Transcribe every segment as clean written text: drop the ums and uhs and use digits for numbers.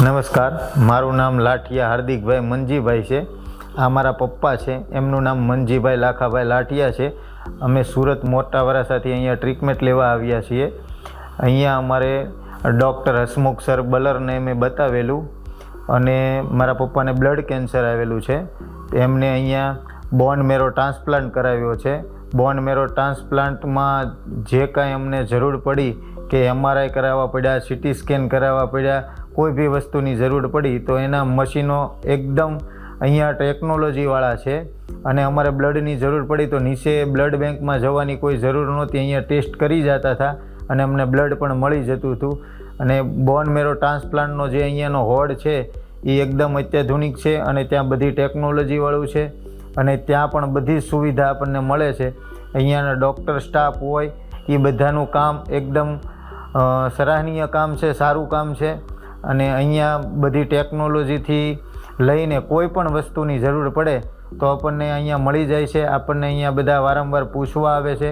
નમસ્કાર, મારું નામ લાઠિયા હાર્દિકભાઈ મંજીભાઈ છે। આ મારા પપ્પા છે, એમનું નામ મંજીભાઈ લાખાભાઈ લાઠિયા છે। અમે સુરત મોટા વરાસાથી અહીંયા ટ્રીટમેન્ટ લેવા આવ્યા છીએ। અહીંયા અમારે ડૉક્ટર હસમુખ સર બલરને મેં બતાવેલું અને મારા પપ્પાને બ્લડ કેન્સર આવેલું છે। એમને અહીંયા બોન મેરો ટ્રાન્સપ્લાન્ટ કરાવ્યો છે। બોન મેરો ટ્રાન્સપ્લાન્ટમાં જે કાંઈ અમને જરૂર પડી કે MRI કરાવવા પડ્યા, CT સ્કેન કરાવવા પડ્યા, કોઈ બી વસ્તુની જરૂર પડી તો એના મશીનો એકદમ અહીંયા ટેકનોલોજીવાળા છે। અને અમારે બ્લડની જરૂર પડી તો નીચે બ્લડ બેંકમાં જવાની કોઈ જરૂર નહોતી, અહીંયા ટેસ્ટ કરી જતા હતા અને અમને બ્લડ પણ મળી જતું હતું। અને બોન મેરો ટ્રાન્સપ્લાન્ટનો જે અહીંયાનો હોડ છે એ એકદમ અત્યાધુનિક છે અને ત્યાં બધી ટેકનોલોજીવાળું છે અને ત્યાં પણ બધી સુવિધા આપણને મળે છે। અહીંયાના ડૉક્ટર સ્ટાફ હોય એ બધાનું કામ એકદમ સરાહનીય કામ છે, સારું કામ છે। અને અહીંયા બધી ટેકનોલોજીથી લઈને કોઈ પણ વસ્તુની જરૂર પડે તો આપણને અહીંયા મળી જાય છે। આપણને અહીંયા બધા વારંવાર પૂછવા આવે છે,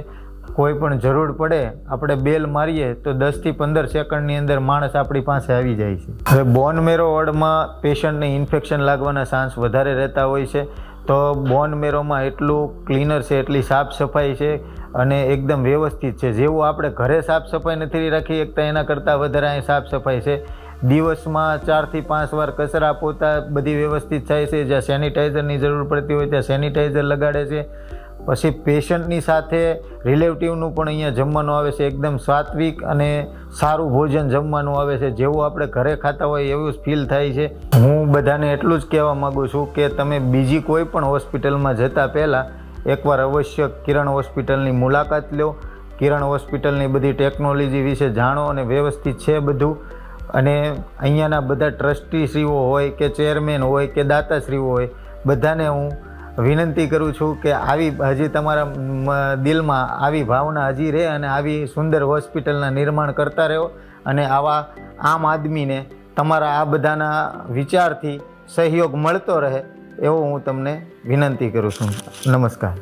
કોઈ પણ જરૂર પડે આપણે બેલ મારીએ તો 10 થી 15 સેકન્ડની અંદર માણસ આપણી પાસે આવી જાય છે। હવે બોન મેરો વોર્ડમાં પેશન્ટને ઇન્ફેક્શન લાગવાના ચાન્સ વધારે રહેતા હોય છે, તો બોન મેરોમાં એટલું ક્લીનર છે, એટલી સાફ સફાઈ છે અને એકદમ વ્યવસ્થિત છે। જેવું આપણે ઘરે સાફ સફાઈ નથી રાખી શકતા એના કરતાં વધારે અહીં સાફ સફાઈ છે। દિવસમાં 4 થી 5 વાર કચરા પોતા બધી વ્યવસ્થિત થાય છે। જ્યાં સેનિટાઈઝરની જરૂર પડતી હોય ત્યાં સેનિટાઈઝર લગાડે છે। પછી પેશન્ટની સાથે રિલેટિવનું પણ અહીંયા જમવાનું આવે છે, એકદમ સાત્વિક અને સારું ભોજન જમવાનું આવે છે। જેવું આપણે ઘરે ખાતા હોય એવું જ ફીલ થાય છે। હું બધાને એટલું જ કહેવા માગું છું કે તમે બીજી કોઈ પણ હોસ્પિટલમાં જતાં પહેલાં એકવાર અવશ્ય કિરણ હોસ્પિટલની મુલાકાત લો। કિરણ હોસ્પિટલની બધી ટેકનોલોજી વિશે જાણો અને વ્યવસ્થિત છે બધું। અને અહીંયાના બધા ટ્રસ્ટીશ્રીઓ હોય કે ચેરમેન હોય કે દાતાશ્રીઓ હોય બધાને હું વિનંતી કરું છું કે આવી હજી તમારા દિલમાં આવી ભાવના હજી રહે અને આવી સુંદર હોસ્પિટલના નિર્માણ કરતા રહો અને આવા આમ આદમીને તમારા આ બધાના વિચારથી સહયોગ મળતો રહે એવો હું તમને વિનંતી કરું છું। નમસ્કાર।